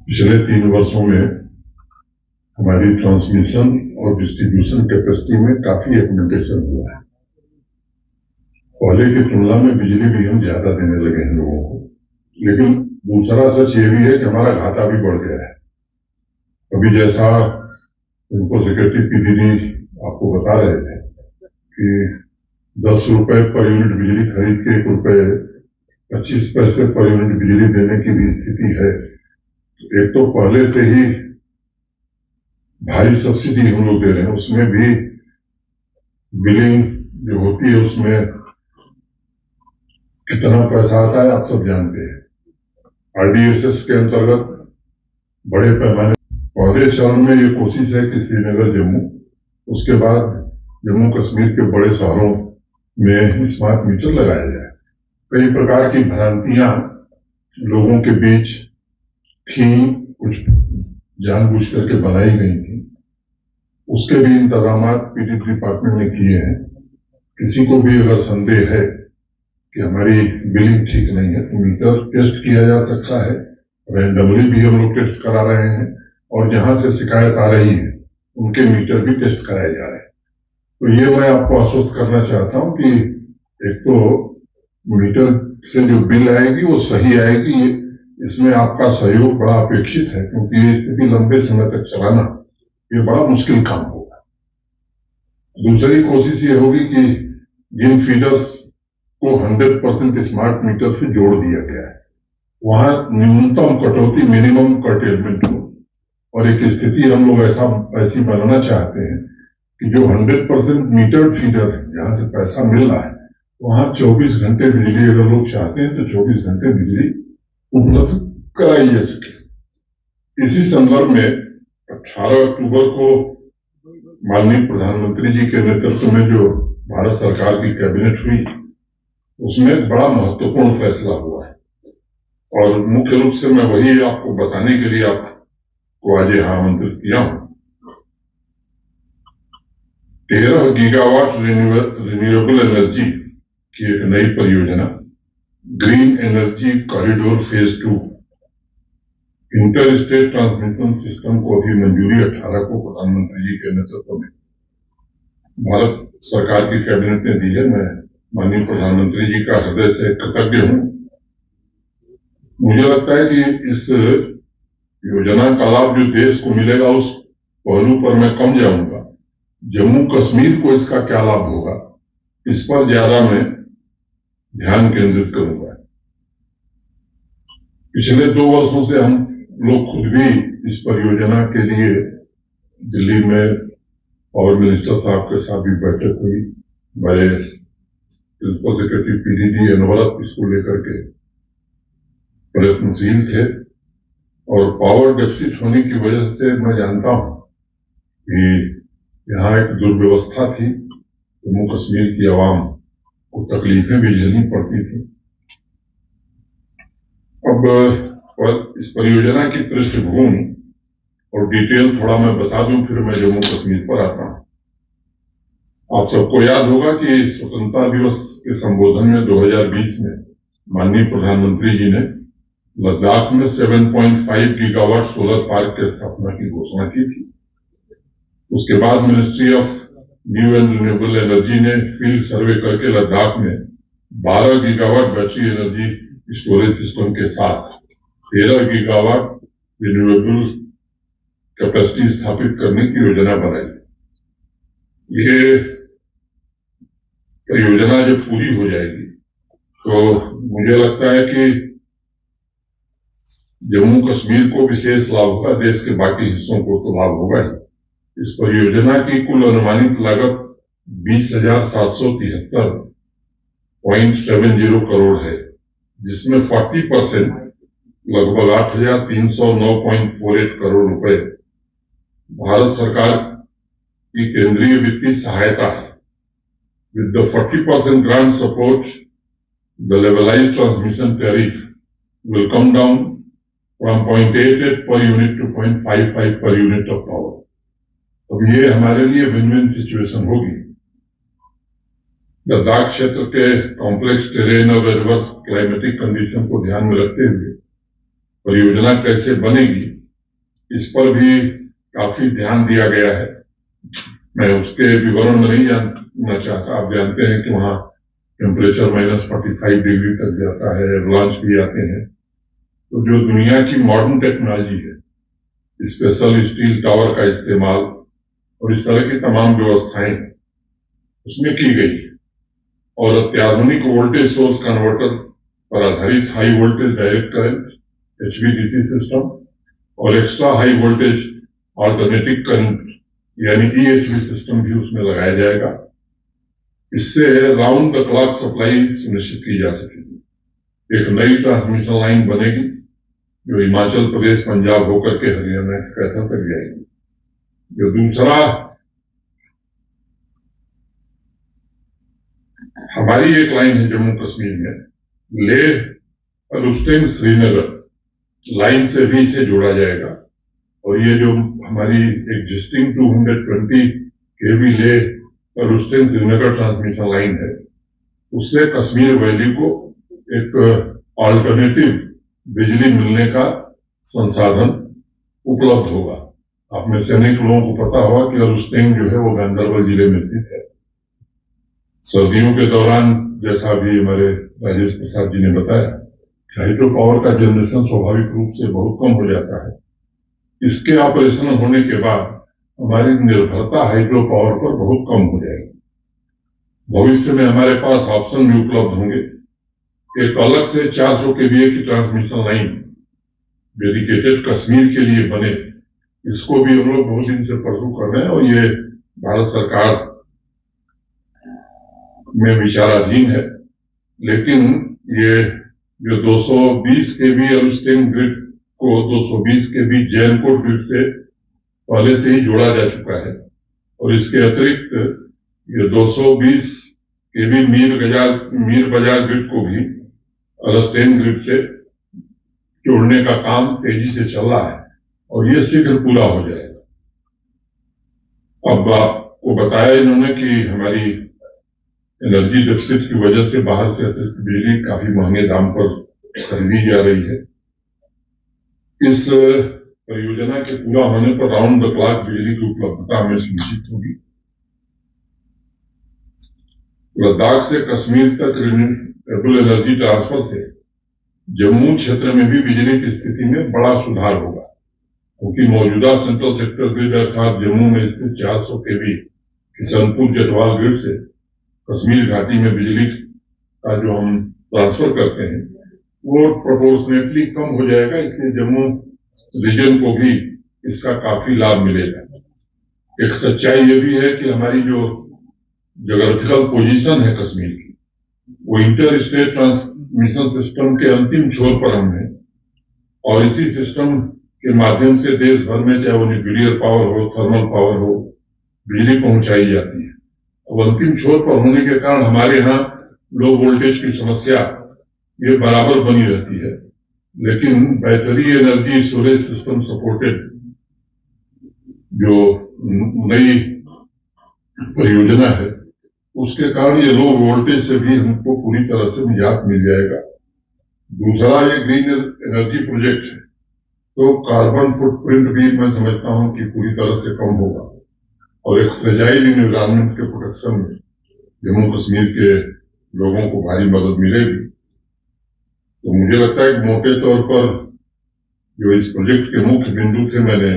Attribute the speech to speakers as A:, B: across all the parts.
A: पिछले 3 वर्षों में हमारी ट्रांसमिशन और डिस्ट्रीब्यूशन कैपेसिटी में काफी एक्मेंटेशन हुआ है। पहले की तुलना में बिजली भी हम ज्यादा देने लगे हैं लोगों को, लेकिन दूसरा सच ये भी है कि हमारा घाटा भी बढ़ गया है। अभी जैसा इनको सेक्रेटरी पी दीदी आपको बता रहे थे कि 10 रुपए पर यूनिट बिजली खरीद के 1 रुपए 25 पैसे पर यूनिट बिजली देने की भी स्थिति है। एक तो पहले से ही भारी सब्सिडी हम लोग दे रहे हैं, उसमें भी बिलिंग जो होती है उसमें कितना पैसा आता है आप सब जानते हैं। आरडीएसएस के अंतर्गत बड़े पैमाने पहले चरण में ये कोशिश है कि श्रीनगर जम्मू, उसके बाद जम्मू कश्मीर के बड़े शहरों में स्मार्ट मीटर लगाया जाए। कई प्रकार की भ्रांतियां लोगों के बीच थी, कुछ जानबूझ करके बनाई गई थी। उसके भी इंतजाम पीडी डिपार्टमेंट ने किए हैं। किसी को भी अगर संदेह है कि हमारी बिलिंग ठीक नहीं है तो मीटर टेस्ट किया जा सकता है। रैंडमली भी हम लोग टेस्ट करा रहे हैं और जहां से शिकायत आ रही है उनके मीटर भी टेस्ट कराए जा रहे हैं। तो ये मैं आपको आश्वस्त करना चाहता हूं कि एक तो मीटर से जो बिल आएगी वो सही आएगी, इसमें आपका सहयोग बड़ा अपेक्षित है, क्योंकि ये स्थिति लंबे समय तक चलाना ये बड़ा मुश्किल काम होगा। दूसरी कोशिश ये होगी कि जिन फीडर्स को 100% स्मार्ट मीटर से जोड़ दिया गया है वहां न्यूनतम कटौती, मिनिमम कर्टेलमेंट हो, और एक स्थिति हम लोग ऐसी बनाना चाहते हैं कि जो 100% मीटर्ड फीडर है, जहां से पैसा मिल रहा है, वहां 24 घंटे बिजली अगर लोग चाहते हैं तो 24 घंटे बिजली उपलब्ध कराई जा सके। इसी संदर्भ में 18 अक्टूबर को माननीय प्रधानमंत्री जी के नेतृत्व में जो भारत सरकार की कैबिनेट हुई, उसमें बड़ा महत्वपूर्ण फैसला हुआ है और मुख्य रूप से मैं वही आपको बताने के लिए आपको आज यहां आमंत्रित किया हूं। 13 गीगावाट रिन्यूएबल एनर्जी की एक नई परियोजना green energy corridor phase 2 inter state transmission system को अभी मंजूरी 18 को प्रधानमंत्री जी के नेतृत्व में भारत सरकार की कैबिनेट ने दी है। मैं माननीय प्रधानमंत्री जी का हृदय से कृतज्ञ हूं। मुझे लगता है कि इस योजना का लाभ जो देश को मिलेगा उस पहलू पर मैं कम जाऊंगा। जम्मू कश्मीर को इसका क्या लाभ होगा इस पर ज्यादा मैं ध्यान केंद्रित करूंगा। पिछले 2 वर्षों से हम लोग खुद भी इस परियोजना के लिए दिल्ली में पावर मिनिस्टर साहब के साथ भी बैठक हुई। हमारे प्रिंसिपल सेक्रेटरी पीडीडी अनवरत इसको लेकर के प्रयत्नशील थे और पावर डेफिसिट होने की वजह से मैं जानता हूं कि यहाँ एक दुर्व्यवस्था थी, जम्मू कश्मीर की आवाम को तकलीफें भी झेलनी पड़ती थी। अब इस परियोजना की पृष्ठभूमि और डिटेल थोड़ा मैं बता दूं, फिर मैं जम्मू कश्मीर पर आता हूं। आप सबको याद होगा कि स्वतंत्रता दिवस के संबोधन में 2020 में माननीय प्रधानमंत्री जी ने लद्दाख में 7.5 गीगावाट सोलर पार्क की स्थापना की घोषणा की थी। उसके बाद ministry of new and renewable energy ने फील्ड सर्वे करके लद्दाख में 12 gigawatt battery energy storage system के साथ 13 गीगावाट रिन्यूएबल कैपेसिटी स्थापित करने की योजना बनाई। ये परियोजना जब पूरी हो जाएगी तो मुझे लगता है कि जम्मू कश्मीर को विशेष लाभ होगा, देश के बाकी हिस्सों को तो लाभ होगा ही। इस परियोजना की कुल अनुमानित लागत 20,773.70 करोड़ है, जिसमें 40% लगभग 8,309.48 करोड़ रुपए भारत सरकार की केंद्रीय वित्तीय सहायता है। With the 40% grant support, the levelized transmission tariff will come down from 0.88 per unit to 0.55 per unit of power. अब ये हमारे लिए विन-विन सिचुएशन होगी। लद्दाख क्षेत्र के कॉम्प्लेक्स टेरेन और एडवर्स क्लाइमेटिक कंडीशन को ध्यान में रखते हुए परियोजना कैसे बनेगी इस पर भी काफी ध्यान दिया गया है। मैं उसके विवरण में नहीं जानना चाहता। आप जानते हैं कि वहां टेम्परेचर -45 डिग्री तक जाता है, एवलांच भी आते हैं। तो जो दुनिया की मॉडर्न टेक्नोलॉजी है, स्पेशल स्टील टावर का इस्तेमाल और इस तरह की तमाम व्यवस्थाएं उसमें की गई और अत्याधुनिक वोल्टेज सोर्स कन्वर्टर पर आधारित high voltage direct current HVDC system और extra high voltage alternative current यानी EHV सिस्टम भी उसमें लगाया जाएगा। इससे राउंड द क्लॉक सप्लाई सुनिश्चित की जा सकेगी। एक नई ट्रांसमिशन लाइन बनेगी जो हिमाचल प्रदेश, पंजाब होकर के हरियाणा के कैथल तक जाएगी। जो दूसरा हमारी एक लाइन है जम्मू कश्मीर में, लेह रुस्तेम श्रीनगर लाइन से भी इसे जोड़ा जाएगा। और ये जो हमारी existing 220 kV Leh रुस्तेम Srinagar transmission line है, उससे कश्मीर वैली को एक ऑल्टरनेटिव बिजली मिलने का संसाधन उपलब्ध होगा। आप में से अनेक लोगों को पता होगा कि रुस्तेम जो है वो गांधरबल जिले में स्थित है। सर्दियों के दौरान, जैसा भी हमारे राजेश प्रसाद जी ने बताया, हाइड्रो पावर का जनरेशन स्वाभाविक रूप से बहुत कम हो जाता है। इसके ऑपरेशन होने के बाद हमारी निर्भरता हाइड्रो पावर पर बहुत कम हो जाएगी। भविष्य में हमारे पास ऑप्शन भी उपलब्ध होंगे। एक अलग से 400 kVA की ट्रांसमिशन लाइन डेडिकेटेड कश्मीर के लिए बने, इसको भी हम लोग बहुत दिन से परसू कर रहे हैं और ये भारत सरकार में विचाराधीन है। लेकिन ये जो 220 kV रुस्तेम ग्रिड को 220 kV जैनकोट ग्रिड से पहले से ही जोड़ा जा चुका है और इसके अतिरिक्त ये 220 kV मीर बाजार ग्रिड को भी रुस्तेम ग्रिड से जोड़ने का काम तेजी से चल रहा है और ये शीघ्र पूरा हो जाएगा। अब आपको बताया इन्होंने कि हमारी एनर्जी डेफिसिट की वजह से बाहर से अतिरिक्त बिजली काफी महंगे दाम पर खरीदी जा रही है। इस परियोजना के पूरा होने पर राउंड द क्लॉक बिजली की उपलब्धता हमें सुनिश्चित होगी। लद्दाख से कश्मीर तक रिन्यूएबल एनर्जी ट्रांसफर से जम्मू क्षेत्र में भी बिजली की स्थिति में बड़ा सुधार होगा, क्योंकि मौजूदा सेंट्रल सेक्टर ग्रिड अर्थात जम्मू में स्थित 400 kV किशनपुर जटवाल ग्रिड से कश्मीर घाटी में बिजली का जो हम ट्रांसफर करते हैं वो प्रोपोर्शनेटली कम हो जाएगा। इसलिए जम्मू रीजन को भी इसका काफी लाभ मिलेगा। एक सच्चाई ये भी है कि हमारी जो ज्योग्राफिकल पोजीशन है कश्मीर की, वो इंटर स्टेट ट्रांसमिशन सिस्टम के अंतिम छोर पर हम हैं और इसी सिस्टम के माध्यम से देश भर में, चाहे वो न्यूक्लियर पावर हो, थर्मल पावर हो, बिजली पहुंचाई जाती है। अब अंतिम छोर पर होने के कारण हमारे यहाँ लो वोल्टेज की समस्या ये बराबर बनी रहती है। लेकिन battery energy storage system supported जो नई परियोजना है, उसके कारण ये लो वोल्टेज से भी हमको पूरी तरह से निजात मिल जाएगा। दूसरा, ये ग्रीन एनर्जी प्रोजेक्ट है, तो कार्बन फुटप्रिंट भी मैं समझता हूं कि पूरी तरह से कम होगा और एक फ्रेजाइल एनवायरनमेंट के प्रोटेक्शन में जम्मू कश्मीर के लोगों को भारी मदद मिलेगी। तो मुझे लगता है कि मोटे तौर पर जो इस प्रोजेक्ट के मुख्य बिंदु थे मैंने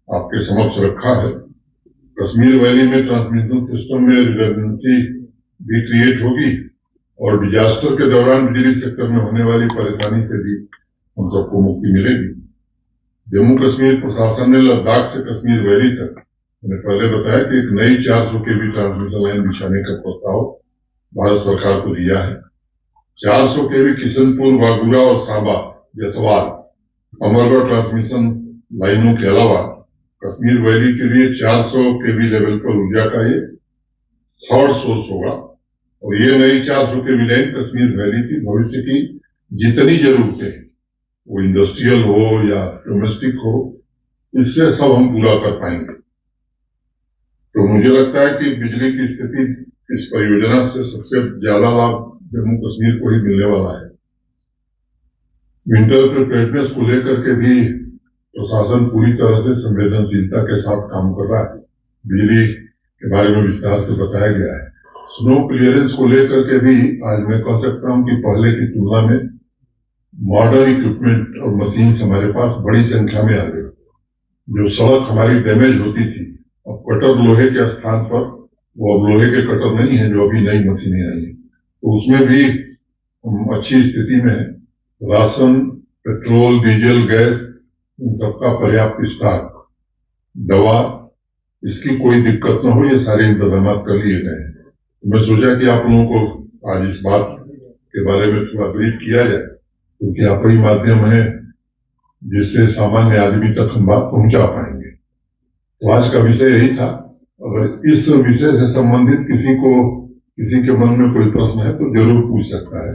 A: आपके समक्ष रखा है। कश्मीर वैली में ट्रांसमिशन सिस्टम में रिडंडेंसी भी क्रिएट होगी और डिजास्टर के दौरान बिजली सेक्टर में होने वाली परेशानी से भी हम सबको मुक्ति मिलेगी। जम्मू कश्मीर प्रशासन ने लद्दाख से कश्मीर वैली तक, मैंने पहले बताया कि एक नई 400 kV ट्रांसमिशन लाइन बिछाने का प्रस्ताव भारत सरकार को दिया है। 400 kV किशनपुर, बागूरा और सांबा जतवाल अमरगढ़ ट्रांसमिशन लाइनों के अलावा कश्मीर वैली के लिए 400 kV लेवल पर ऊर्जा का ये थर्ड सोर्स होगा और ये नई 400 kV लाइन कश्मीर वैली की भविष्य की जितनी जरूरतें, वो इंडस्ट्रियल हो या डोमेस्टिक हो, इससे सब हम पूरा कर पाएंगे। तो मुझे लगता है कि बिजली की स्थिति इस परियोजना से सबसे ज्यादा लाभ जम्मू कश्मीर को ही मिलने वाला है। विंटर प्रिपेयर्डनेस को लेकर के भी प्रशासन पूरी तरह से संवेदनशीलता के साथ काम कर रहा है। बिजली के बारे में विस्तार से बताया गया है। स्नो क्लियरेंस को लेकर के भी आज मैं कह सकता हूं कि पहले की तुलना में मॉडर्न इक्विपमेंट और मशीन हमारे पास बड़ी संख्या में आ गई। जो सड़क हमारी डैमेज होती थी, अब कटर लोहे के स्थान पर वो अब लोहे के कटर नहीं है, जो अभी नई मशीनें आई हैं, तो उसमें भी अच्छी स्थिति में है। राशन, पेट्रोल, डीजल, गैस, इन सबका पर्याप्त स्टॉक, दवा, इसकी कोई दिक्कत न हो, ये सारे इंतजाम कर लिए गए हैं। मैं सोचा कि आप लोगों को आज इस बात के बारे में थोड़ा ब्रीफ किया जाए, क्योंकि आप ही माध्यम है जिससे सामान्य आदमी तक हम बात पहुंचा पाएंगे। तो आज का विषय यही था। अगर इस विषय से संबंधित किसी के मन में कोई प्रश्न है तो जरूर पूछ सकता है।